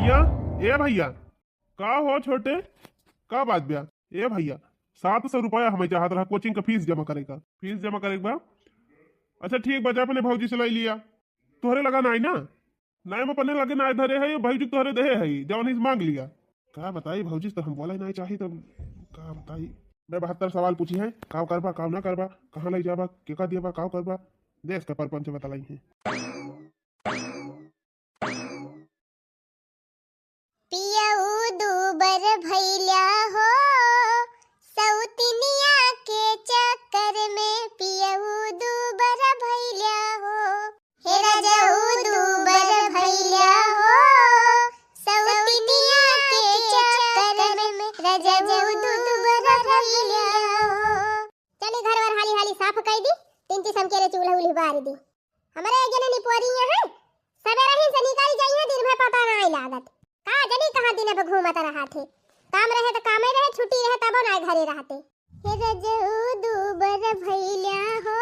भैया, ए भैया, का हो छोटे, का बात ब्या? ए भैया, 700 रुपया हमें चाहत रहा कोचिंग का फीस जमा करेगा। फीस जमा करेगा बा? अच्छा ठीक बजा, अपने भौजी से लाई लिया। तोहरे लगा ना ना ना मैं पन्ने लगे ना धरे है भौजी तोहरे दे है जवन ही मांग लिया। का बताई भौजी तो हम बोला नहीं चाहिए तो का बताई। मैं 72 सवाल पूछी है, काव करबा काव ना करबा, कहाँ लाई जाबा, केका दियाबा, काव करबा, देश का परपंच बतलाई है। पियऊ दूबर भैया हो सौतनिया के चक्कर में, पियऊ दूबर भैया हो, हे रजऊ दूबर भैया हो सौतनिया के चक्कर में, रजऊ दूबर भैया हो। चले घर वर हाली हाली साफ कर दी, 3 हम के चूल्हा उल्ही बार दी। हमारे एक जने निपोरिया है, सवेरे ही से निकाली जाइए, दिन भर पता नहीं लागत। का जनी कहां दिन पे घूमत रहा थे, काम रहे तो काम ही रहे, छुट्टी रहे तब ना घरे रहते। हे रजऊ दूबर भैया हो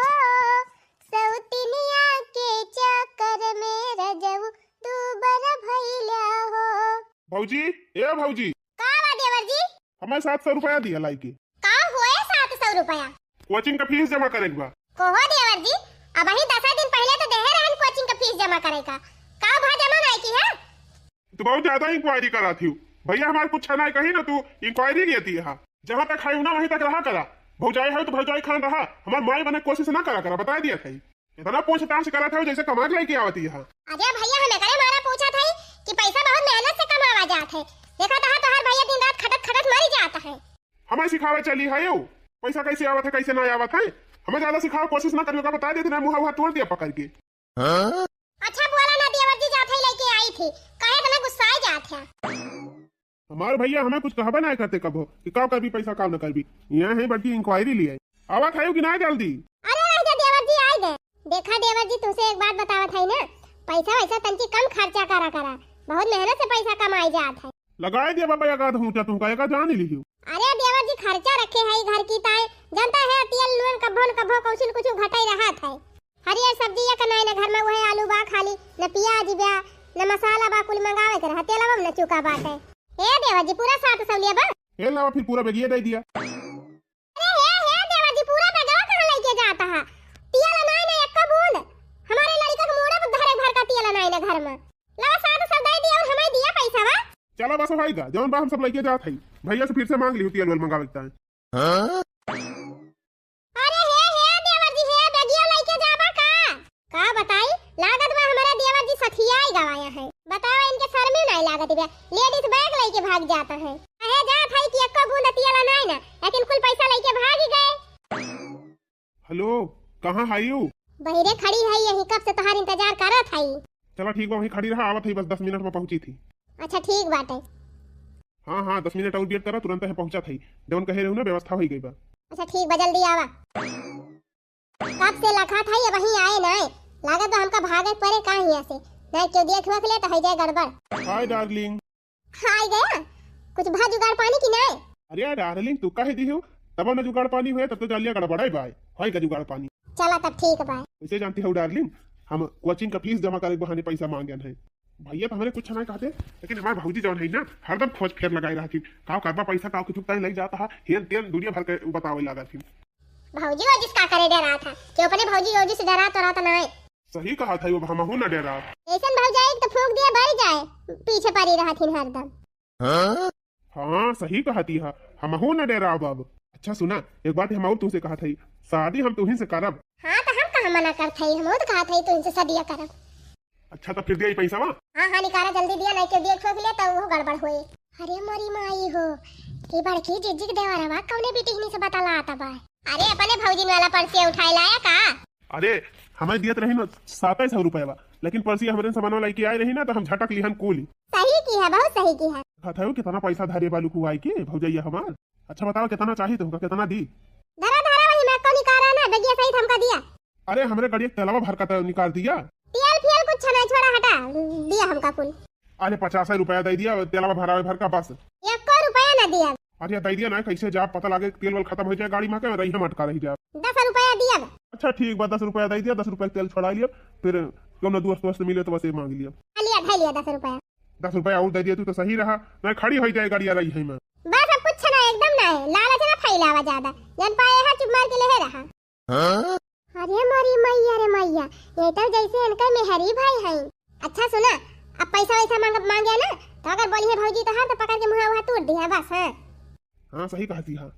सौतनिया के चक्कर में, रजऊ दूबर भैया हो। भौजी, ए भौजी, का बा देवर जी? हमें 700 रुपया दिया लाई के। का होए 700 रुपया? कोचिंग का फीस जमा करेगा। कोहो देवर जी, अब ही 10 दिन पहले तो देहे रहन कोचिंग का फीस जमा करेगा। का भा जमा नहीं की है? तू बहुत ज्यादा इंक्वायरी करा थी भैया, हमारे कुछ नहीं कही ना, तू इंक्वायरी की थी यहाँ, जहाँ तक खाई ना वहीं तक रहा करा। भौजाई है तो भौजाई खान रहा, हमारे माई बने कोशिश ना करा बता दिया था। इतना पूछताछ करा था जैसे कमा लेके आवती यहाँ। अरे भैया हमें करे मारा पूछा था कि पैसा बहुत मेहनत से कमावा जात है, देखा था तो हर भैया दिन रात खटत खटत मर जाता है। हमें सिखावे चली है यो पैसा कैसे आवत है कैसे ना आवत है, हमें ज्यादा सिखाओ, कोशिश ना करिएगा बता देती ना, मुँह तोड़ दिया पकड़ के। अच्छा बोला ना देवर जी जाते ही लेके आई थी, कहे तो मैं गुस्सा जात है। हमारे भैया हमें कुछ कहबे नहीं करते कबो कि काव कर भी पैसा काव न कर भी, यहाँ है बल्कि इंक्वायरी लिए आवा खायो कि ना जल्दी। अरे रह जा देवर जी, आए गए। देखा देवर जी तुझसे एक बात बतावा था ना, पैसा वैसा तंची कम खर्चा करा करा, बहुत मेहनत से पैसा कमाई जात है। लगाए दिया बाबा का हूँ तुम का जान ही लिखियो। अरे देवर जी खर्चा रखे है घर की ताए, जनता है तेल नून कभो कौशिल कुछ घटाई रहा था। हरियर सब्जी या कनाई ना घर में वही आलू बा खाली, न प्याज बा न मसाला बा, कुल मंगावे के रहा, तेलवा में न चुका बाटे। ए देवर जी पूरा 700 लिया बा? ए लावा फिर पूरा बेगिया दे दिया। अरे हे देवर जी पूरा बेगवा कहां लेके जाता है? तेल नहीं ना एक बूंद, हमारे लड़का के मुंह में धरे भर का तेल नहीं ना घर में, लगा 700 दे दिया और हमें दिया पैसा बा। चला बस भाई दा जौन बा हम सब लेके जात है, भैया से फिर से मांग ली तेल मंगावे के है। अरे हे देवर जी हे बेगिया लेके जाबा का बताई? लागत में हमारा देवर जी सठिया ही गवाया है, बताओ इनके सर में नहीं लागत है, लेडीज बैग लेके भाग जाता है। कहे जात है कि एक बूंद तेल नहीं ना, लेकिन कुल पैसा लेके भाग ही गए। हेलो कहाँ है यू? बहिरे खड़ी है यही, कब से तुम्हारा इंतजार करत है। चला ठीक बा, वहीं खड़ी रहा, आवत है बस 10 मिनट में पहुंची थी। अच्छा ठीक बाटे। हाँ हाँ 10 मिनट और वेट करा, तुरंत है पहुंचा थी, जौन कहे रहू ना व्यवस्था हो गई बा। अच्छा ठीक बा, जल्दी आवा। कब से लखा था ये वहीं आए ना, लागत तो हमका भागे पड़े कहां हिया से, नहीं क्यों देख वख ले तो है जाए गड़बड़। Hi darling. हाय गया, कुछ भा जुगाड़ पानी की नहीं? अरे डार्लिंग तू कहे दी हो तब न जुगाड़ पानी हुए, तब तो जालिया गड़बड़ा ही बाय हाय का जुगाड़ पानी। चला तब ठीक बा। वैसे जानती हो डार्लिंग, हम कोचिंग का फीस जमा करे बहाने पैसा मांगे हैं। भैया तो हमारे कुछ नहीं कहते, लेकिन हमारे भौजी जौन है ना हरदम खोज फेर लगाई रहा थी, काव करबा पैसा काव किछु नहीं लग जाता है, हेन तेन दुनिया भर के बतावे लगा थी। भौजी वो जिसका करे डरा था कि अपने भौजी से डरा तो रहता नहीं। सही कहा था वो, हम न डरा। ऐसन भौजाई तो फूंक दिया बढ़ जाए, पीछे पड़ी रहा थी हरदम। हाँ सही कहा थी, हम न डरा अब। अच्छा सुना एक बात हम और तुमसे कहा था, शादी हम तुम्ही से करब। हाँ तो हम कहाँ मना करते हैं, हम तो कहा था तुमसे शादी करब। अच्छा तो फिर दिया पैसा वहाँ? हाँ निकाला जल्दी दिया, नहीं के देख ले तो वो गड़बड़ हुई। अरे मोरी माई हो कि बड़की जिज्जी के देवर हवा कौने बेटी ही से बता लाता बा। अरे अपने भौजी वाला पर्ची उठाई लाया का? अरे हमें दियत रही ना 700 रुपया, लेकिन पर्ची हमारे सामान लेके आए रही ना तो हम झटक लिहन कूली। सही की है, बहुत सही की है। कहता है कितना पैसा धारे वालू को आई के भौजैया हमार। अच्छा बताओ कितना चाहिए तुमका, कितना दी? धरा धरा वही मैं को निकाला ना, बेगिया सही हमका दिया। अरे हमरे गाड़ी तेलवा भर का निकाल दिया, तेल फियल कुछ नहीं छोड़ा, हटा दिया हमका कुल। अरे 50 रुपया दे दिया, तेलवा भर का बस। 1 रुपया ना दिया। अरे दे दिया ना, कैसे जा पता लगे तेल वाल खत्म हो जाए गाड़ी में, रही हम अटका रही जा। 10 रुपया दिया। अच्छा ठीक बा 10 रुपया दे दिया, 10 रुपया तेल छोड़ा लिया, फिर क्यों ना दोस्त मिले तो बस ये मांग लिया। लिया 10 रुपया। 10 रुपया और दे दिया तू तो सही रहा, मैं खड़ी हो जाए गाड़ी आ रही है मैं। बस अब कुछ ना एकदम ना है, लालच ना फैलावा ज्यादा, जन पाए है चुप मार के ले रहा। अरे मारी मैया रे मैया, ये तो जैसे इनका मेहरी भाई है। अच्छा सुना, अब पैसा वैसा मांगे ना तो अगर बोली है भौजी तो हाँ तो पकड़ के मुँह वहाँ तोड़ दिया बस। हाँ सही कहती हाँ।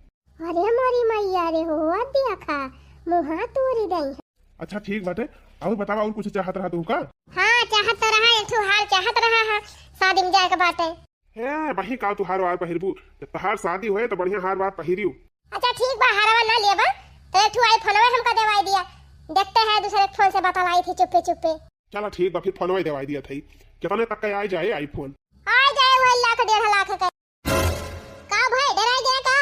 अरे मारी मैया रे हो दिया खा मुँह तोड़ दई। अच्छा ठीक बाटे, और बतावा और कुछ चाहत रहा तू का? हाँ चाहत तो रहा, एक ठो हार चाहत रहा है, शादी में जाए के बाटे। हे वही का तू हार वार पहिरबू, जब तहार शादी होए तो बढ़िया हार वार पहिरियो। अच्छा ठीक बा, हारवा ना लेबा तो एक ठो आईफोन हमका देवाई दिया, देखते हैं दूसरे फोन से बतलाई थी चुप्पे चुप्पे। चलो ठीक बा, फिर फोन में देवाई दिया थी। कितने तक का आ जाए आईफोन? आ जाए वही 1 लाख 1.5 लाख का। का भाई डराई गया का?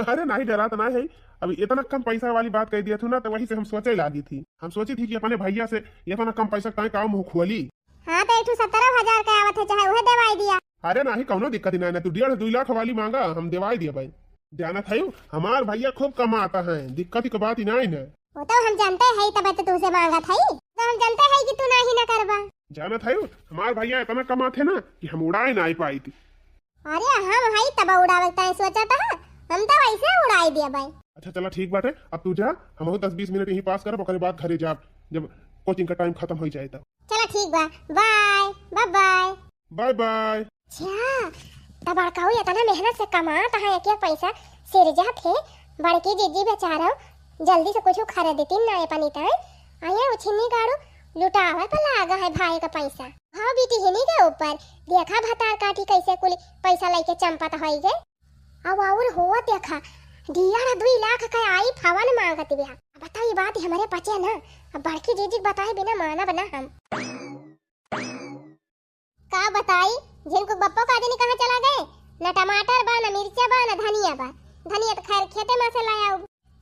अरे नहीं डरा तो नहीं है, अभी इतना कम पैसा वाली बात कह दिया तू ना, तो वही से हम सोचे लगी थी, हम सोची थी कि अपने भैया से इतना कम पैसा कहीं का मुंह खोली। हाँ तो एक 17,000 का आवत है, चाहे वह देवाई दिया। अरे नहीं कौनो दिक्कत ही नहीं, तू 1.5-2 लाख वाली मांगा, हम देवाई दिया भाई। जाना था हमार भैया खूब कमाता है, दिक्कत की बात ही नहीं है। वो तो हम जानते हैं, तब तो तुझसे मांगा था, तो हम जानते हैं कि तू नहीं ना करबा। जाना था हमार भैया इतना कमाते ना कि हम उड़ाए ना पाई थी। अरे हम भाई तब उड़ावे का सोचा था, हम तो वैसे उड़ाई दिया भाई। अच्छा चला ठीक बात है, अब तू जा, हम 10-20 मिनट यहीं पास कर, ओकरे बाद घरे जा जब कोचिंग का टाइम खत्म हो जाए तब। चलो ठीक बा, bye bye bye bye bye. अच्छा तब बड़काऊ इतना मेहनत से कमाता है, एक एक पैसा सिर जात है। बड़की जीजी बेचारा जल्दी से कुछ खरीदती ना ये पनीता है, आया उछनी गाड़ू लुटावा तो लागा है भाई का पैसा। हाँ बेटी हिनी के ऊपर देखा भतार काटी कैसे कुल पैसा लेके चंपत होई गए। अब और हुआ देखा दिया 2 लाख का आई फवन मांगत बिया। बताओ ये बात हमारे बचे ना, अब बड़की जीजी बताए बिना माना बना हम का बताई। जिनको बप्पो का दिन कहाँ चला गए, न टमाटर बा न मिर्चा बा न धनिया बा। धनिया तो खैर खेते में से लाया,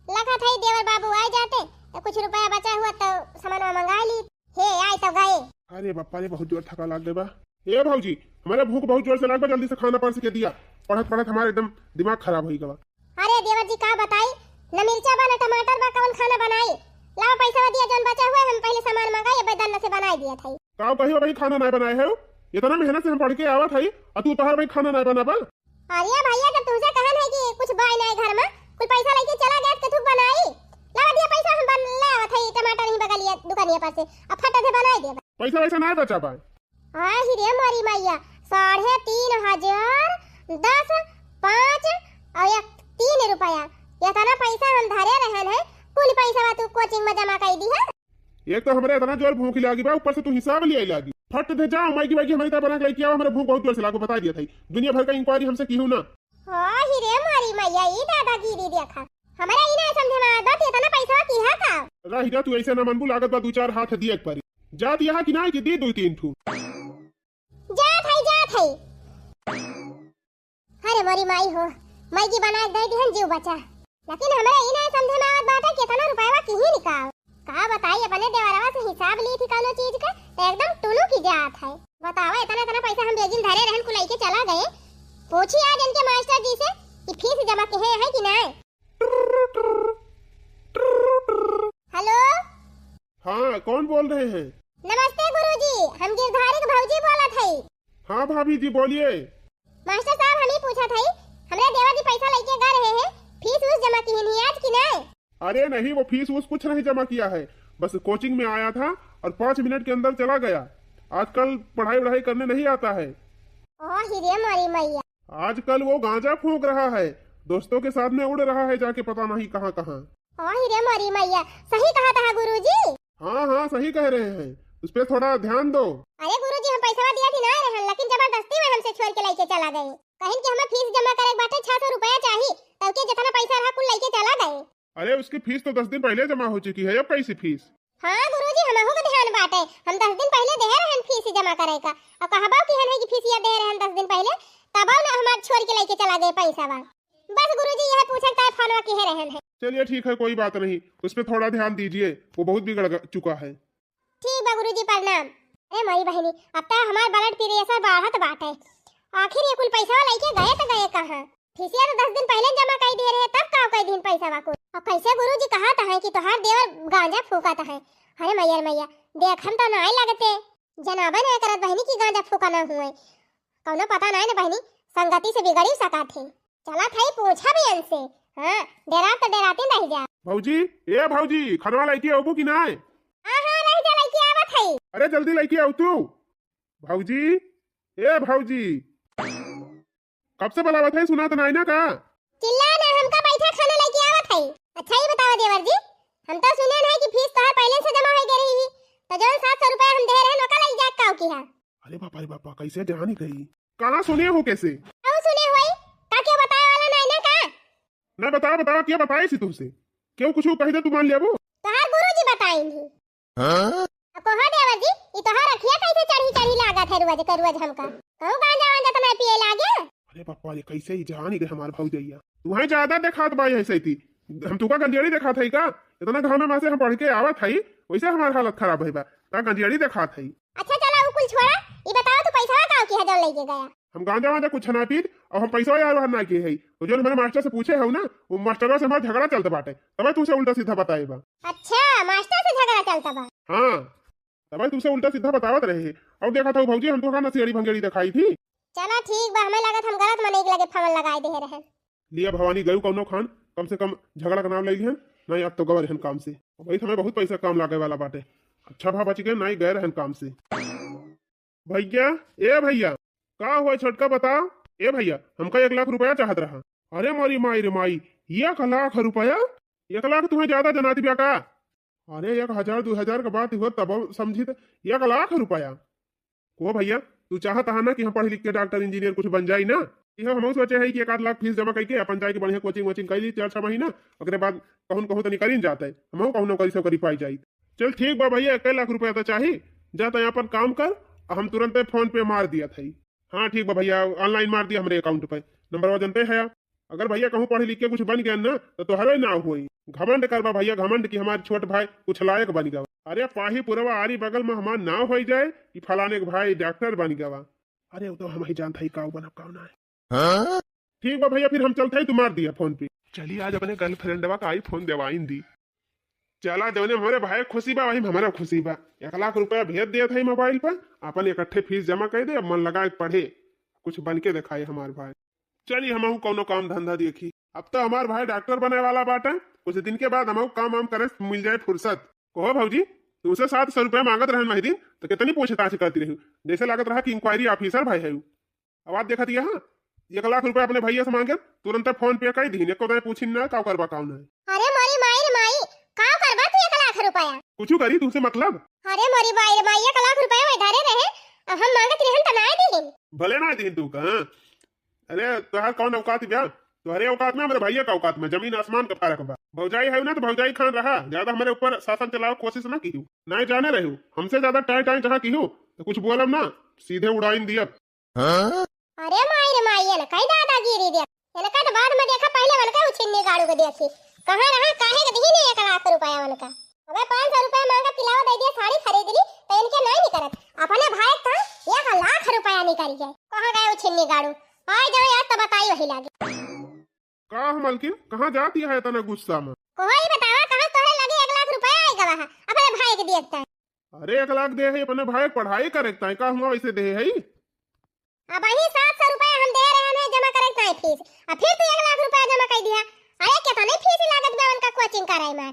लगा था देवर बाबू आ जाते तो कुछ रुपया बचा हुआ तो सामान मंगा ली, हे आए तो गए। अरे बप्पा रे बहुत जोर थका लाग गए बा। ए भौजी हमारे भूख बहुत जोर से लाग बा, जल्दी से खाना पास के दिया, पढ़त पढ़त हमारे एकदम दिमाग खराब हो गया। अरे देवर जी का बताई, न मिर्चा बा न टमाटर बा, कौन खाना बनाई। लाओ पैसा दिया जोन बचा हुआ हम पहले सामान मंगाए बेदन से बना दिया था। का कही भाई खाना नहीं बनाए है, इतना मेहनत से हम पढ़ के आवा था और तू तोहर भाई खाना नहीं बना बा। अरे भैया जब तुझे कहन है कि कुछ बाई नहीं घर में, कुछ पैसा लेके चला गया तो तू बनाई। ला दिया पैसा, हम बन ले आवा था, टमाटर ही बगलिया दुकानिया पर से अब फटा से बना दिया। पैसा वैसा नहीं बचा पाए। हां ही रे मारी मैया 3,500 10 5 और 3 रुपया इतना पैसा हम धरे रहन है, कुल पैसा तू कोचिंग में जमा कर दी है। एक तो हमारे इतना जोर भूख लागी बा, ऊपर से तू हिसाब ले आई लागी। फट दे जाओ माइकी माइकी हमारी तरह बना के लेके आओ, हमारे भूख बहुत जोर से लागो, बता दिया था। दुनिया भर का इंक्वायरी हमसे की हूं ना। हां ही रे मारी मैया ई दादागिरी देखा, हमारा ई ना समझे में आदत इतना पैसा की है का। रही जा तू ऐसे ना मनबू, लागत बा 2-4 हाथ दिए एक बारी। जा दिया कि ना कि दे 2-3 ठू। जा थाई अरे मोरी माई हो, मैगी बना दे दी हम जीव बचा, लेकिन हमारा ई ना समझे में आवत बात है कितना रुपया की ही निकाल। का बताई अपने देवरवा से हिसाब ली थी कोनो चीज का तो एकदम टुलू की जात है। बतावा इतना पैसा हम बेगिन धरे रहन कुलाई के चला गए। पूछी आज इनके मास्टर जी से कि फीस जमा के है कि नहीं। हेलो हाँ कौन बोल रहे हैं? नमस्ते गुरुजी, हम गिरधारी के भौजी बोला थे। हाँ भाभी जी बोलिए। मास्टर साहब हम ही पूछा थे, हमरे देवर जी पैसा लेके गए रहे हैं, फीस उस जमा की है आज की नहीं। अरे नहीं वो फीस उस कुछ नहीं जमा किया है, बस कोचिंग में आया था और 5 मिनट के अंदर चला गया। आजकल पढ़ाई वढ़ाई करने नहीं आता है। हिरे मारी मैया, आजकल वो गांजा फूंक रहा है, दोस्तों के साथ में उड़ रहा है जाके पता नहीं कहाँ कहाँ। हिरे मारी मैया, सही कहा था गुरुजी। हाँ हाँ सही कह रहे हैं, उस पर थोड़ा ध्यान दो। अरे गुरुजी हम पैसा दिया थी ना रहन, लेकिन जबरदस्ती में हमसे छोड़ के लेके चला गए। कहीं कि हमें फीस जमा करे बाटे 600 रुपया चाहिए, तब के जितना पैसा रहा कुल लेके चला गए। अरे उसकी फीस तो 10 दिन पहले जमा हो चुकी है, अब कैसी फीस? हाँ गुरुजी हमहु को ध्यान बाटे, हम 10 दिन पहले दे रहे हैं फीस जमा करे का, और कहबाओ की है कि फीस या दे रहे हैं 10 दिन पहले, तब ना हमार छोड़ के लेके चला गए पैसा बा। बस गुरुजी यह पूछता है फोनवा की है रहन है। चलिए ठीक है कोई बात नहीं, उस पर थोड़ा ध्यान दीजिए, वो बहुत बिगड़ चुका है। ठीक बा गुरुजी प्रणाम। अरे मारी बहनी अब तक हमार ब्लड प्रेशर बढ़त बाटे, आखिर ये कुल पैसा लेके गए तो गए कहां? फीसिया तो 10 दिन पहले जमा कर दे रहे, तब का कई दिन पैसा वाको। और कैसे गुरुजी कहा था कि तोहार देवर गांजा फूकत है। अरे मैया मैया देख हम तो नहीं लगते। जनाबा नहीं करत बहनी की गांजा फूका ना हुए, कौनो पता नहीं ना बहनी, संगति से बिगड़ी सका थे। चला थाई पूछा भी इनसे। हां डराते नहीं जा। भौजी, ए भौजी, खनवा लइकी आबू कि नाय? हां रह जा लइकी आवत है। अरे जल्दी लइकी आउ तू। भौजी, ए भौजी, कब से बुलावत है, सुना तो नहीं ना का? चिल्ला ना, हमका बैठा खाना लइकी आवत है। अच्छा ही बताओ देवर जी, हम तो सुने नहीं कि फीस तोहर पहले से जमा हो गई रही, तो जो 700 रुपया हम दे रहे नोका लई जात काऊ की है। अरे बापा रे बापा, कैसे जानी गई? कहां सुने हो कैसे? आओ सुने होई, का क्यों बताए वाला नहीं ना का? ना बताओ क्या बताए सी तुमसे? क्यों कुछ कह दे तू मान लेबो? तोहार गुरुजी बताएंगे। हां को हो देवर जी, ई तोहार रखिया कैसे चढ़ी लागत है रोज का रोज हमका। कहूं गांजा वांजा तो नहीं पिए लागे। अरे बापा रे, कैसे ही जानी गए हमार भौजैया। तुम्हें ज्यादा देखात बाई ऐसे थी, हम तुका गंजेड़ी देखा था का? इतना घाम में से हम पढ़ के आवत है, वैसे हमार हालत खराब है बा, ता गंजेड़ी देखा था। अच्छा चला उ कुल छोड़ा, ई बताओ तू पैसा काऊ की है जो लेके गया? हम गांजा वांजा कुछ ना पीत और हम पैसा यार वहां ना के है, तो जो मेरे मास्टर से पूछे हो ना, वो मास्टरवा से हमारा झगड़ा चलता बाटे, तब तुमसे उल्टा सीधा बताएगा। अच्छा मास्टर से झगड़ा चलता बा? हां तब तुमसे उल्टा सीधा बतावत रहे। और देखा था भौजी, हम तो का नसीड़ी भंगेड़ी दिखाई थी। चला ठीक बा, हमें लागत हम गलत मने के लगे फवन लगाए दे रहे। लिया भवानी गयु कौनो खान, कम से कम झगड़ा का नाम ले लिहन नहीं, अब तो गवर हन काम से। भाई हमें बहुत पैसा काम लागे वाला बाटे, अच्छा भा बच गए नहीं गए रहन काम से। भैया, ए भैया, का हुआ छोटका बताओ। ए भैया, हमका 1 लाख रुपया चाहत रहा। अरे मोरी माई रे माई, 1 लाख रुपया? 1 लाख तुम्हें ज्यादा जनाती बिया का? अरे 1000 2000 का बात हो तब समझी, 1 लाख रुपया को भैया तू चाहत है ना कि हम पढ़ लिख के डॉक्टर इंजीनियर कुछ बन जाई ना? यह हम सोचे है कि 1 लाख फीस जमा करके अपन जाए के बढ़िया कोचिंग वोचिंग कर ली 4-6 महीना, ओकरे बाद कहूं कहूं तो निकल जाता है, हम कहूं नौकरी सब करी पाई जाई। चल ठीक बा भैया, 1 लाख रुपया तो चाहिए, जाता यहाँ पर काम कर। हम तुरंत फोन पे मार दिया था। हाँ ठीक बा भैया, ऑनलाइन मार दिया हमारे अकाउंट पे, नंबर जनते है। अगर भैया कहूँ पढ़ लिख के कुछ बन गया ना तो तोहरे ना हुई। घमंड करबा भैया, घमंड की हमारे छोट भाई कुछ लायक बन गवा। अरे पाही पुरवा आरी बगल में हमार ना हो जाए कि फलाने के भाई डॉक्टर बन गवा। अरे वो तो हम ही जानते ही काऊ बना काऊ ना है। ठीक बा भैया, फिर हम चलते ही, तू मार दिया फोन पे। चलिए आज अपने गर्लफ्रेंडवा का आई फोन देवाइन दी। चला देवने हमारे भाई खुशी बा, वही हमारा खुशी बा। 1 लाख रुपया भेज दिया था मोबाइल पर, अपन इकट्ठे फीस जमा कर दे, मन लगा पढ़े कुछ बन के दिखाए हमारे भाई। चलिए हम कौनो काम धंधा देखी। अब तो हमारे भाई डॉक्टर बने वाला बाटा, कुछ दिन के बाद हम काम वाम करे मिल जाए फुर्सत। कहो भौजी, तुमसे 700 रुपया मांगत रहन वही दिन, तो कितनी पूछताछ करती रही, जैसे लागत रहा कि इंक्वायरी ऑफिसर भाई है। आवाज देखा दिया। हाँ 1 लाख रुपया अपने भैया से मांगे, तुरंत फोन पे कर दी, एको पूछी ना का करबा काऊ ना। अरे मोरी माई रे माई, का करबा तू 1 लाख रुपया? कुछ करी तुमसे मतलब? अरे मोरी माई रे माई, 1 लाख रुपया में धरे रहे, अब हम मांगत रहन त ना देहिन। भले ना दी तू का। अरे तोहार कौन औकात ब्याह? तुम्हारे औकात में, हमारे भैया का औकात में जमीन आसमान का फर्क बा। भौजाई है ना तो भौजाई खान रहा, ज्यादा हमारे ऊपर शासन चलाओ कोशिश ना की। नहीं जाने रहे हमसे ज्यादा टाइम टाइम जहाँ की तो कुछ बोलम ना, सीधे उड़ाइन दिया। अरे माई रे माई, ये ना कई दादागिरी दे, ये ना का बाद में देखा, पहले मन का उछिन्नी गाड़ू के देखी कहां रहा, काहे के दी ने 1 लाख रुपया उनका। हमें 500 रुपया मांगा, पिलावा दे दिया, साड़ी खरीद ली, तो इनके नहीं करत। अपने भाई का 1 लाख रुपया निकल जाए, कहां गए उछिन्नी गाड़ू? आए जाओ यार, तो बताई वही लागे। का मलकिन कहां जाती है इतना गुस्सा में? कोई बतावा कहां तोरे लगे 1 लाख रुपया आई गवा है, अपने भाई के देता है। अरे 1 लाख दे है अपने भाई पढ़ाई करेक्ता है, का हुआ वैसे दे है। अब वही 700 रुपया हम दे रहे हैं जमा करेक्ता है फीस, अब फिर तू 1 लाख रुपया जमा कर दिया। अरे कितनी फीस लागत बा उनका कोचिंग कराई में,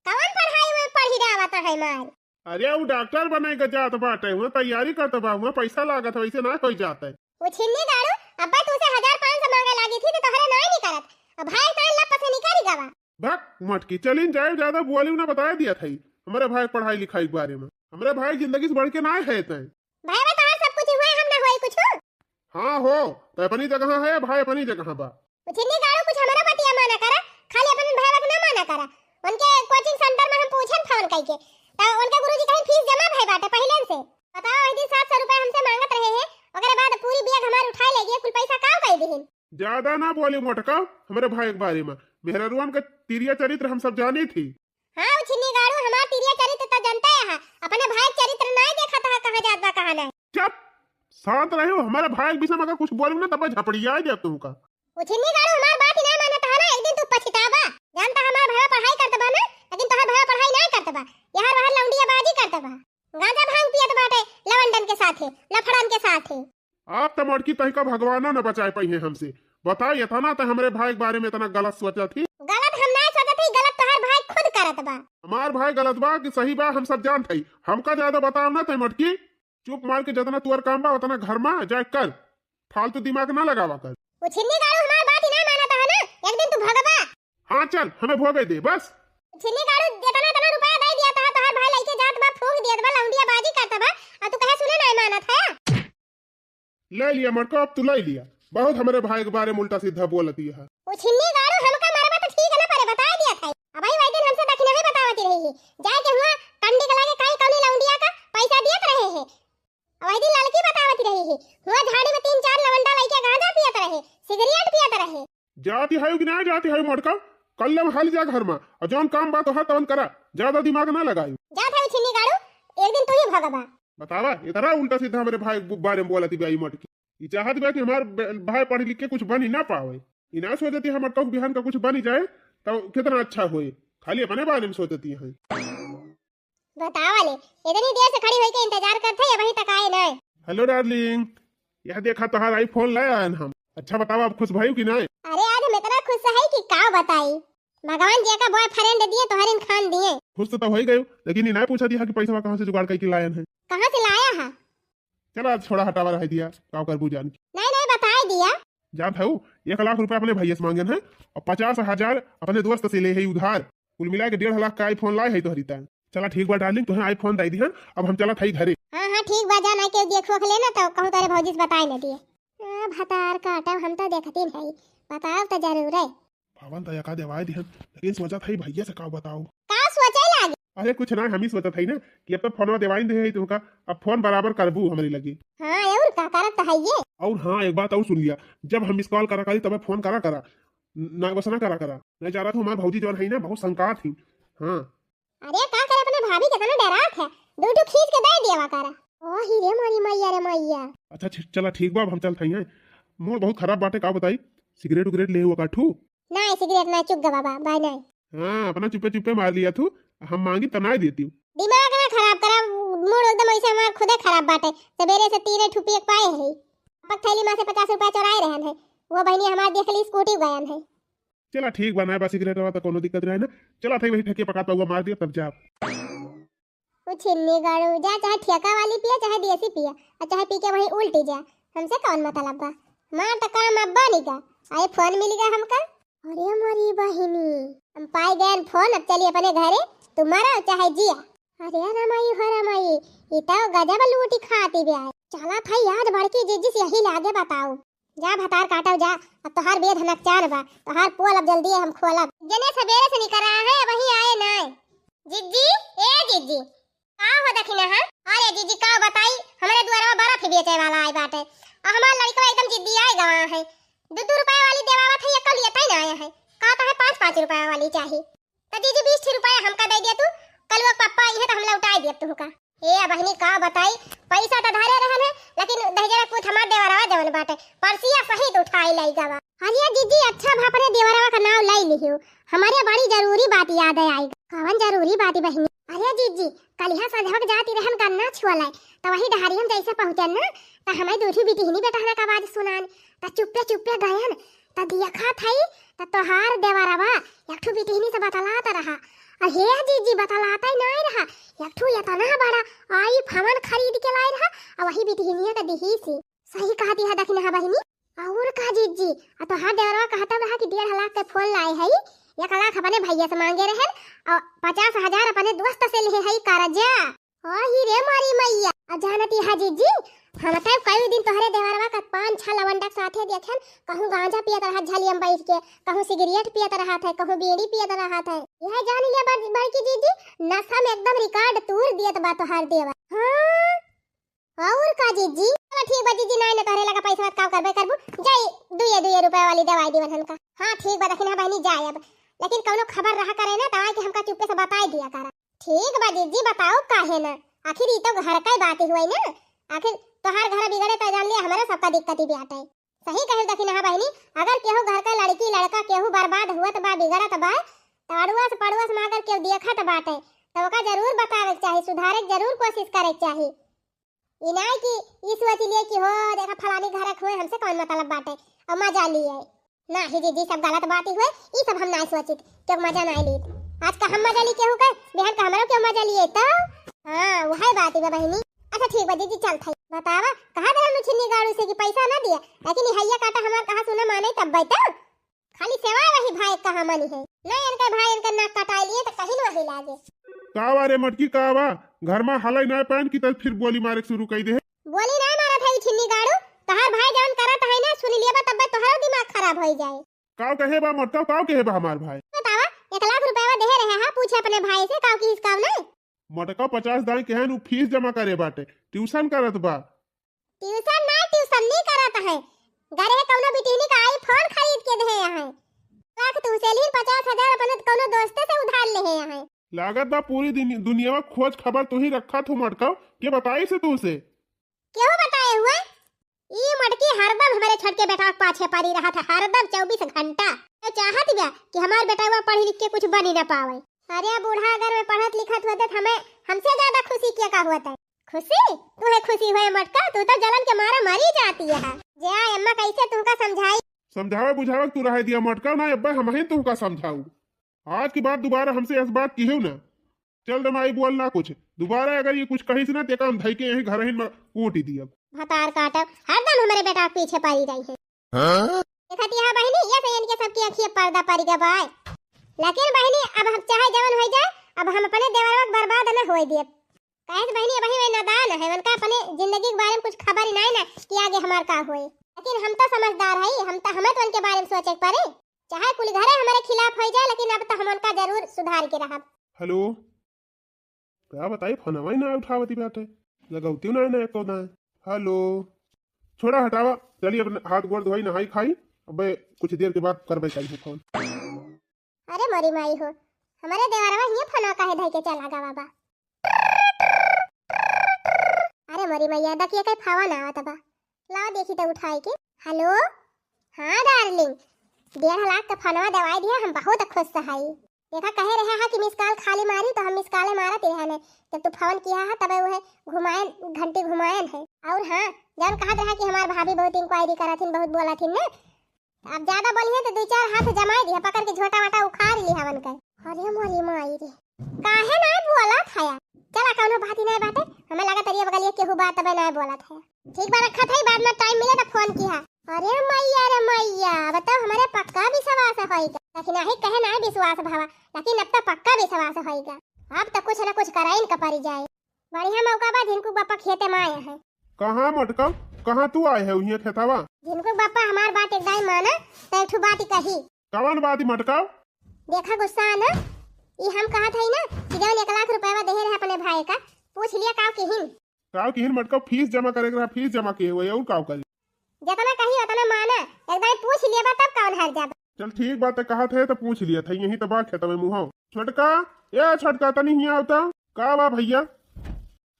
कौन पढ़ाई में पढ़ी जावत है मार। अरे वो डॉक्टर बने के जात बाटे, हुआ तैयारी करता बा, हुआ पैसा लागत वैसे ना हो जाता है। वो छिन्नी गाड़ू, अब्बा तुसे 1500 मांगे लागी थी तो तोहरे नहीं करत, अब भाई तान लप से निकाली गवा। भक मटकी चलिन जाए, ज्यादा बोली ना बताया दिया था हमारे भाई पढ़ाई लिखाई के बारे में। हमारे भाई जिंदगी से बढ़ के ना है तय। भाई बता सब कुछ हुआ, हम ना होई कुछ। हाँ हो तो अपनी जगह है, भाई अपनी जगह बा। छिन्नी गाड़ू कुछ हमारा पतिया माना करा, खाली अपन भाई बक ना माना करा। उनके कोचिंग सेंटर में हम पूछन फोन करके, तो उनके गुरुजी कहीं फीस जमा भाई बाटे पहले से। बताओ वही दिन 700 रुपया हमसे मांगत रहे हैं, ओकरे बाद पूरी बैग हमार उठा ले गए, कुल पैसा का कर दीहिन। ज्यादा ना बोली मोटका हमारे भाई के बारे में, मेहरुआन का तिरिया चरित्र हम सब जानी थी। हां छिन्नी गाड़ू, हमार तिरिया चरित्र तो जानते है, अपने भाई चरित्र नहीं देखा था, कहां जात बा कहां नहीं। चुप शांत रहो, हमारे भाई के विषय में अगर कुछ बोलूं ना तब झपड़िया दे तुमका। वो छिन्नी गाड़ू हमार बात ही नहीं मानता है ना, एक दिन तू पछतावा। जानता हमार भाई पढ़ाई करता बा ना, लेकिन तोहर भाई पढ़ाई नहीं करता बा, यार वहां लौंडिया बाजी करता बा। गांजा भांग पियत बाटे लवंडन के साथे, लफड़न के साथे। आप तो मटकी तही का भगवाना न बचाए पाई है हमसे। बताइए था ना तो हमारे भाई के बारे में इतना गलत सोचा थी। गलत हम नहीं सोचत थी, गलत तोहार भाई खुद करत बा। हमार भाई गलत बा कि सही बा हम सब जानत हई। हमका ज्यादा बताओ ना तई मटकी। चुप मार के जितना तुअर काम बा उतना घर में जाए कर, फालतू दिमाग ना लगावा कर। वो छिन्नी गाड़ू हमार बात ही नहीं मानता है ना, एक दिन तू भगवा। हाँ चल हमें भोगे दे बस। छिन्नी गाड़ू इतना रुपया दे दिया था, तोहार भाई लइके जात बा, फूंक दियत बा, लौंडिया बाजी करता बा, और तू कहे सुने नहीं मानत है। ले लिया मटका, अब तू ले लिया। बहुत हमारे भाई के बारे में उल्टा सीधा बोलती है। वो छिन्नी गाड़ू हमका मारबा तो ठीक है ना, परे बता दिया था। अब भाई दिन हमसे दक्षिण ही बतावती रही है, जाए के हुआ कंडी के लागे काई कौनी लौंडिया का पैसा दियत रहे हैं। अब भाई दिन लड़की बतावती रही है, हुआ झाड़ी में 3-4 लवंडा लइके गांजा पियत रहे, सिगरेट पियत रहे। जाती है कि नहीं जाती है मटका, कल ले हल जा घर में और जौन काम बात हर तवन करा, ज्यादा दिमाग ना लगाई। जात है छिन्नी गाड़ू, एक दिन तू ही भगवा। बतावा इतना उल्टा सीधा हमारे भाई के बारे में बोलती बी मटकी। ये चाहत बा कि हमार भाई पढ़ लिख के कुछ बन ही ना पावे। इना सोचती है मटका बिहान का कुछ बन ही जाए तो कितना अच्छा होए, खाली अपने बारे में सोचती है। बतावा ले, इतनी देर से खड़ी होई के इंतजार करते हैं, अभी तक आए नहीं। हेलो डार्लिंग, यह देखा तोहार आईफोन ले आए हम। अच्छा बताओ आप खुश भाई कि नहीं? अरे आज हम इतना खुश है कि का बताई, भगवान जी का बॉयफ्रेंड दिए तो हरिन खान दिए। खुश तो हो ही गए, लेकिन इन्हें पूछा दिया कि पैसा कहाँ से जुगाड़ करके लाए हैं। कहाँ से लाया है? चला छोड़ा हटावा रह दिया का कर बुझान। नहीं बता दिया। जात है 1 लाख रुपए अपने भैया से मांगे हैं और 50,000 अपने दोस्त से ले है उधार। कुल मिला के 1.5 लाख का आईफोन लाए है तो हरिता। चला ठीक बा डार्लिंग, तुम्हें आईफोन दे दिया, अब हम चला थाई घरे। हाँ ठीक बा, जा ना के देखो लेना तो कहूं तारे भौजी से बताई न दिए। भतार काटा हम तो देखती नहीं, बताओ तो जरूर है। भवन तया का देवाय दिहन, लेकिन सोचा था भैया से का बताओ। का सोचे लागे? अरे कुछ ना, हम ही सोचा था ना कि अब तो फोनवा देवाई दे है तुमका, अब फोन बराबर करबू हमारी लगी। हां और का करत है ये। और हाँ एक बात और सुन लिया, जब हम मिस कॉल करा करी तब फोन करा ना, बस ना करा। मैं जा रहा था हमारे भौजी जो है ना बहुत शंका थी। हाँ अरे का करे अपने भाभी के तना डरात है, दूधू खींच के दे दिया करा। ओ ही रे मोरी मैया रे मैया। अच्छा चला ठीक बा, हम चल थई हैं। मोर बहुत खराब बाटे का बताई, सिगरेट उगरेट ले हुआ काठू? नहीं सिगरेट ना, चुप गवा बा बाय नहीं। हाँ अपना चुपे मार लिया तू, हम मांगी तो ना देती हूँ। दिमाग ना खराब करा, मूड एकदम ऐसे हमार खुदे खराब बाटे। सवेरे से 3 ठुपी एक पाए है, पक थैली में से 50 रुपया चुराए रहन है। वो बहनी हमार देख ली स्कूटी गयन है। चला ठीक बनाए बा, सिगरेट वाला तो कोनो दिक्कत रहे ना। चला थई वही ठेके पका हुआ मार दिया तब जा। वो छिन्नी गाड़ू जा, चाहे ठेका वाली पिया चाहे देसी पिया, और चाहे पी के वही उल्टी जा, हमसे कौन मतलब बा। मार तो काम अब्बा नहीं का, आए फोन मिलेगा हमका। अरे मोरी बहिनी, हम पाई गए फोन, अब चलिए अपने घरे, तुम्हारा चाहे जिया। अरे रमाई इता गजब लूटी खाती बे। चला था याद बड़की जीजी से यही लागे बताओ। जा भतार काटो जा, अब तोहार बेद हनक चार बा, तोहार पोल अब जल्दी हम खोलब। जने सवेरे से निकल रहा है वही आए ना। जीजी ए जीजी का हो दखिना है? अरे जीजी का बताई, हमारे द्वारा में बर्फ बेचे वाला आई बाटे, और हमार लड़का एकदम जिद्दी आए गवा है। 2 रुपए वाली देवावा था, ये कल लेता ही ना आया है, कहता है 5-5 रुपए वाली चाहिए। तो जीजी 20 रुपया हमका दे दिया तू, कल वो पप्पा आई है तो हम लौटा दिए तुमका। ए बहनी का बताई, पैसा तो धारे रहन है, लेकिन दहेजरा कुछ हमार देवरवा जवन बाटे परसिया सहित उठाई लाई गवा। अरे जीजी अच्छा भापरे देवरवा का नाम लाई लियो, हमारे बड़ी जरूरी बात याद है आई। कौन जरूरी बात है बहनी? अरे जीजी कलिहा सधक जाती रहन करना छुअलाई, तो वही डहारी हम जैसे पहुंचन ना, तो हमारी दूठी बिटिहनी बेटा का आवाज सुनान, तो चुप्पे गयन, तो देखा थई तो तोहार देवरवा एकठू बिटिहनी से बतलाता रहा। अरे जीजी बतलाता ही नहीं रहा, एकठू इतना बड़ा आई फवन खरीद के लाई रहा, और वही बिटिहनिया का दिही सी। सही कहती है दखिना बहिनी। और का जीजी तो हाथ देवरवा कहता रहा कि 1.5 लाख के फोन लाए है, 1 लाख अपने भैया से मांगे रहे, और 50,000 अपने दोस्त से लिए है कर्जा। ओ ही रे मारी मैया। जानती है जीजी, हम तो कई दिन तोहरे देवरवा का 5-6 लवंडा साथे देखन, कहूं गांजा पियत रहा झलियम बैठ के, कहूं सिगरेट पियत रहा था, कहूं बीड़ी पियत रहा था। यह जान लिया बड़की जीजी, नशा में एकदम रिकॉर्ड तोड़ दियत बा तोहार देवर। हां और का जीजी? चलो ठीक बा जीजी, नहीं ने तोहरे लगा पैसा का करबे करबू, जाई 2 रुपए वाली दवाई दीवन हमका। हां ठीक बा दखिना बहनी जाए अब, लेकिन कौनो खबर रहा करे ना तवाई कि हमका चुप्पे से बताई दिया करा। ठीक बा जीजी बताओ काहे ना, आखिर ई तो घर का बात हुई ना, आखिर तोहार घर बिगड़े तो जान लिया हमारा सबका दिक्कत ही बाटे। सही कहे दखिना बहनी, अगर केहू घर का लड़की लड़का केहू बर्बाद हुआ तो बा बिगड़त बा, तो अड़ुआ से पड़ुआ से अगर केहू देखत बाटे तो ओका जरूर बतावे के चाहिए, सुधारे के जरूर कोशिश करे के चाहिए। ई नहीं कि ई सोच लिए कि हो देखा फलानी घरक हुए हमसे कौन मतलब बाटे और मजा लिए ना ही जी सब गलत बात ही हुए। ई सब हम नहीं सोचित क्यों मजा नहीं ली। आज का हम मजा ली केहू का बिहान का हमरो क्यों मजा लिए तो हां वही बात है बहनी। अच्छा ठीक बा जी चल थई बतावा कहां दे हम छिन्नी गाड़ू से कि पैसा ना दिया लेकिन हैया काटा हमार कहां सुने माने तब बैठा खाली सेवा वही भाई कहां मनी है नहीं इनका भाई इनका नाक कटाई लिए तो कहीं वही लागे। कावा रे मटकी कावा घर में हलाई ना पहन की तो फिर बोली मारे शुरू कर दे। बोली नहीं मारा था छिन्नी गाड़ू तहार भाई जान करत है ना सुन लिया तब तोहरा दिमाग खराब हो जाए। काव कहे बा मटका काव कहे बा हमार भाई बतावा 1 लाख रुपया दे रहे हां पूछे अपने भाई से काव की हिसाब नहीं मटका 50 दाई कहन फीस जमा करे बाटे ट्यूशन करत बा। ट्यूशन नहीं करत है घरे कौनो बिटिनी का आईफोन खरीद के दे है लाख तू से ली 50,000 अपन कौनो दोस्त से उधार ले है लागत बा पूरी दुनिया में खोज खबर तू ही रखा तू मटका के बताई से तू से क्यों बताए हुए ई मटकी हरदम हमारे छट के बेटा पाछे पड़ी रहा था हरदम 24 घंटा तो चाहत बा कि हमार बेटा वो पढ़ लिख के कुछ बन ही ना पावे। अरे बूढ़ा अगर मैं पढ़त लिखत होते तो हमें हमसे ज्यादा खुशी क्या का होता है। खुशी तू है खुशी हुए मटका तू तो जलन के मारा मरी जाती है। जे अम्मा कैसे तुमका समझाई समझावे बुझावे तू रह दिया मटका ना अब्बा हम ही तुमका समझाऊ आज की बात दोबारा हमसे इस बात की हो ना चल दमाई बोल ना कुछ दोबारा अगर ये कुछ कहीं से ना तेका हम धई के यही घर ही में कूट ही दिया भतार काटब हरदम हमारे बेटा पीछे पड़ी रही है। देखती है बहनी ये से इनके सबकी आंखें पर्दा पड़ गया भाई लेकिन बहनी अब हम चाहे जवन हो जाए अब हम अपने देवरवा बर्बाद न होए दिए काहे बहनी वही वे नादान है उनका अपने जिंदगी के बारे में कुछ खबर ही नहीं ना कि आगे हमार का होए लेकिन हम तो समझदार है हम तो हमें तो उनके बारे में सोचे पड़े चाहे कुल घरे हमारे खिलाफ हो जाए लेकिन अब तो हम उनका जरूर सुधार के रहब। हेलो क्या बताई फोनवा ही ना उठावती बात है लगाउती ना ना को ना हेलो छोड़ा हटावा चलिए अपने हाथ गोड़ धोई नहाई खाई अब कुछ देर के बाद करबे चाहिए फोन। अरे मोरी माई हो हमारे देवरवा ये फोन काहे धई के चला गा बाबा अरे मोरी मैया देखिए कई फावा ना आवत बा लाओ देखी तो उठाई के। हेलो हां डार्लिंग 1.5 लाख का फोनवा दवाई दिया हम बहुत खुश सहाई देखा कहे रहे हा कि मिस कॉल खाली मारी तो हम मिस कॉल मारत रहे ने जब तू फोन किया है तब वो है घुमाएं घंटे घुमाएं है और हां जब कहा रहा कि हमार भाभी बहुत इंक्वायरी करथिन बहुत बोलथिन ना अब ज्यादा बोलिए तो 2-4 हाथ जमाई दिया पकड़ के झोटा वाटा उखाड़ ली हवन के। अरे मोली माई रे काहे ना बोला थाया चला कौनो बात ही नहीं बाटे हमें लगा तरिया बगलिए केहू बात तबे नहीं बोला था ठीक बा रखा था बाद में टाइम मिले तो फोन किया। अरे मैया बताओ हमारे पक्का विश्वास होएगा लेकिन नहीं कहे ना विश्वास भावा लेकिन अब तो पक्का विश्वास होएगा अब तो कुछ ना कुछ कराइन का पड़ी जाए बढ़िया मौका बा जिनको बापा खेते में आए हैं। कहां मटका कहां तू आए है उहिए खेतावा जिनको बापा हमार बात एकदम माना तो एक बात कही कवन बात मटका देखा गुस्सा ना ये हम कहा था ना कि जब 1 लाख रुपया दे रहे अपने भाई का पूछ लिया काव की हिन मटका फीस जमा करेगा फीस जमा किए हुए और काव करे जितना कही उतना माना एकदम पूछ लिया बा तब कौन हर जाबा। चल ठीक बात है कहा थे तो पूछ लिया था यही तो बात खेता में मुहाओ छोटका ये छोटका तनी हिया होता का बा भैया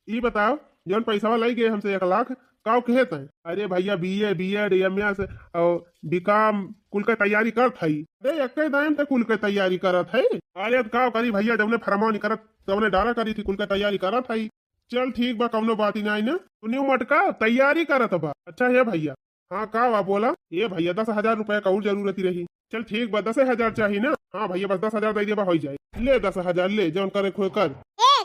ये बताओ जौन पैसा लाई गए हमसे 1 लाख काव कहते हैं। अरे भैया बीए बीएड एमएस और बीकॉम कुल का तैयारी करत हई अरे एक दाम तक कुल का तैयारी करत है। अरे काव करी भैया जब ने फरमान करत तब ने डारा करी थी कुल का तैयारी करत हई चल ठीक बा कौनो बात ही नहीं ना तू मटका तैयारी करत बा अच्छा है भैया हाँ का बा बोला ये भैया 10,000 रुपया का और जरूरत ही रही चल ठीक बा 10,000 चाहिए ना हाँ भैया बस 10,000 दे दिया हो जाए ले 10,000 ले जौन करे खोए कर।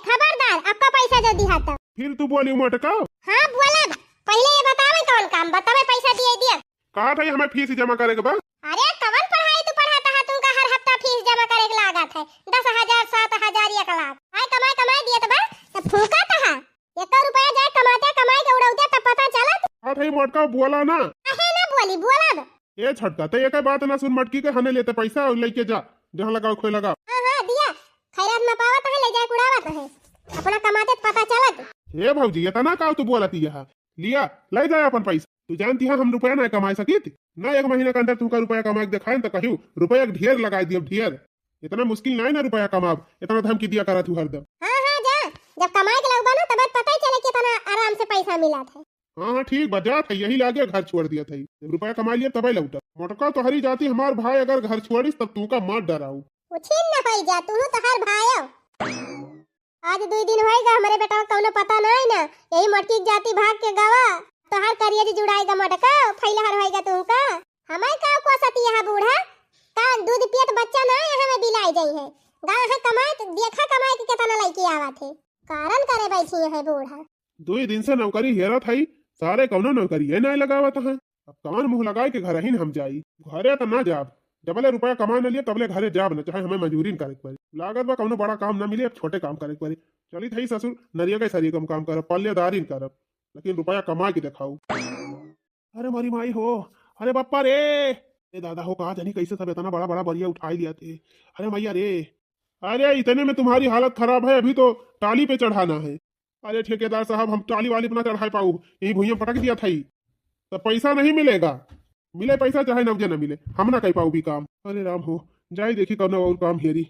खबरदार आपका पैसा जो दिया था फिर तू बोली मटका हाँ बोला पहले ये बतावे कौन काम बतावे पैसा दिया कहा था हमें फीस जमा करेगा बा। अरे कवन पढ़ाई तू पढ़ाता है तुमका हर हफ्ता फीस जमा करे के लागत है 10,000 7,000 1 लाख हाय कमाई दिए तो बा तब फूका था 1 रुपया जाए कमाते कमाई के उड़ाउते तब पता चला हाँ था मटका बोला ना काहे ना बोली बोला ये छटका तो एक बात ना सुन मटकी के हने लेते पैसा और लेके जा जहाँ लगाओ खोए लगा हां दिया खैरात में पावत है ले जाए कुड़ावत है अपना कमाते पता चलत हे भौजी ये तना का तू बोलती है लिया ले जाए अपन पैसा तू जानती है हम रुपया ना कमाई सकी थी ना 1 महीना के अंदर तुमका रुपया कमा के दिखाए तो कहूँ रुपया ढेर लगा दियो ढेर इतना मुश्किल नहीं ना रुपया कमाब इतना धमकी दिया करा तू हरदम। हां जा जब कमाई के लगबा ना तब पता ही चले कि इतना आराम से पैसा मिला था। हाँ ठीक बजा था यही लागे घर छोड़ दिया था जब रुपया कमा लिया तब लौटा मोटका तो हरी जाती हमार भाई अगर घर छोड़ीस तब तू का मत डराऊ उछिन न होई जा तू तो हर भाई आज 2 दिन होएगा हमारे बेटा कौनो पता नहीं ना, यही मटकी जाती भाग के गवा तो हर करियर जुड़ाएगा मटका फैला हर होएगा तुमका। हमें का कोसती है बूढ़ा का दूध पियत बच्चा ना यहाँ में बिलाई गई है। गाय है कमाए तो देखा कमाए के कितना लड़की आवा थे कारण करे बैठी है बूढ़ा। 2 दिन से नौकरी हेरा थाई सारे कौनो नौकरी है नहीं लगावत है। अब कान मुंह लगाए के घर ही हम जाई घरे तो ना जाब डबले रुपया कमा न लिए तबले घरे जाब न चाहे हमें मजूरी करे के पड़ी लागत बा कौनो बड़ा काम ना मिले अब छोटे काम करे के पड़ी। चली थई ससुर नरिया के सरी कम काम करब पल्लेदारी करब लेकिन रुपया कमा के दिखाऊ। अरे मारी माई हो अरे बप्पा रे ए दादा हो कहा जानी कैसे सब इतना बड़ा बड़ा बरिया उठाई लिया थे। अरे मैया रे अरे इतने में तुम्हारी हालत खराब है अभी तो टाली पे चढ़ाना है। अरे ठेकेदार साहब हम टाली वाली अपना चढ़ा पाऊ यही भुइया पटक दिया था तो पैसा नहीं मिलेगा। मिले पैसा चाहे नवजे न मिले हम ना कह पाऊ भी काम। अरे राम हो जाई देखी कौन और काम हेरी।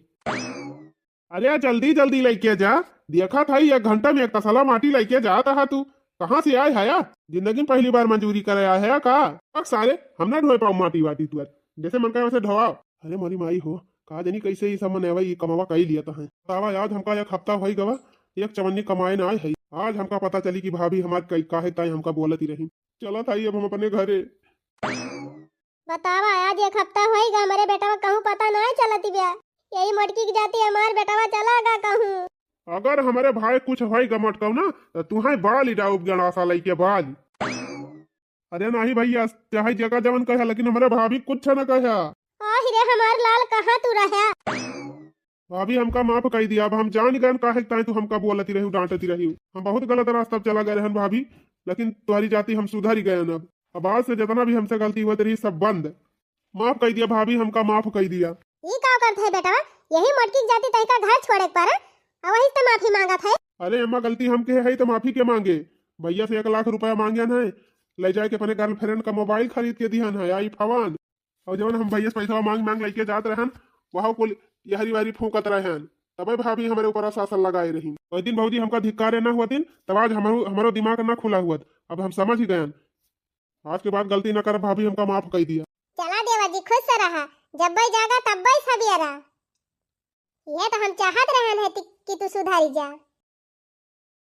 अरे जल्दी जल्दी लेके जा देखा था 1 घंटा में 1 तसला माटी लेके जाता है तू कहाँ से आए है जिंदगी में पहली बार मंजूरी करे आया है का। अब सारे हम ना ढोए पाऊ माटी वाटी तू जैसे मन करे वैसे ढोआओ। अरे मोरी माई हो कहा जानी कैसे ही सब मन ये कमावा कही लिया था तावा याद हमका 1 हफ्ता हो गवा 1 चवन्नी कमाए ना आए है। आज हमका पता चली कि भाभी हमारे काहे ताई हमका बोलती रही। चला था अब हम अपने घरे। बतावा आज 1 हफ्ता होएगा हमारे बेटा कहूँ पता नहीं चलती ब्या यही मटकी की जाती हमारे बेटा चलागा कहूँ। अगर हमारे भाई कुछ होएगा मटकऊ ना तो तुम्हें बाल इडा उपगणासा लइके बाल। अरे नहीं भैया चाहे जगह जवन कहा लेकिन हमारे भाभी कुछ न कहा। रे हमार लाल कहाँ तू रहा। भाभी हमका माफ कर दिया अब हम जान गए काहे ताई तू हमका बोलती रही डांटती रही हम बहुत गलत रास्ता चला गए रहन भाभी लेकिन तुम्हारी जाति हम सुधर गए अब आज से जितना भी हमसे गलती हुई रही सब बंद। माफ कर दिया भाभी हमका माफ कर दिया। ये का करते है बेटा यही मटकी की जाती तई का घर छोड़े पर अब वही से माफी मांगा था। अरे अम्मा गलती हम के है तो माफी के मांगे भैया से 1 लाख रुपया मांगे है ले जाए के अपने गर्लफ्रेंड का मोबाइल खरीद के दिहन है आई फवान और जब हम भैया से पैसा मांग मांग लेके जाते रहन वहाँ कुल यहरी वारी फूकत रहन तब भाभी हमारे ऊपर शासन लगाए रही। उस दिन भाजी हमका धिक्कारे ना हुआ दिन तब आज हमारो दिमाग ना खुला हुआ अब हम समझ ही गए आज के बाद गलती न कर भाभी हमका माफ कर दिया। चला देवा जी खुश रहा जब भाई जागा तब भाई सवेरा ये तो हम चाहत रहन है कि तू सुधारी जा।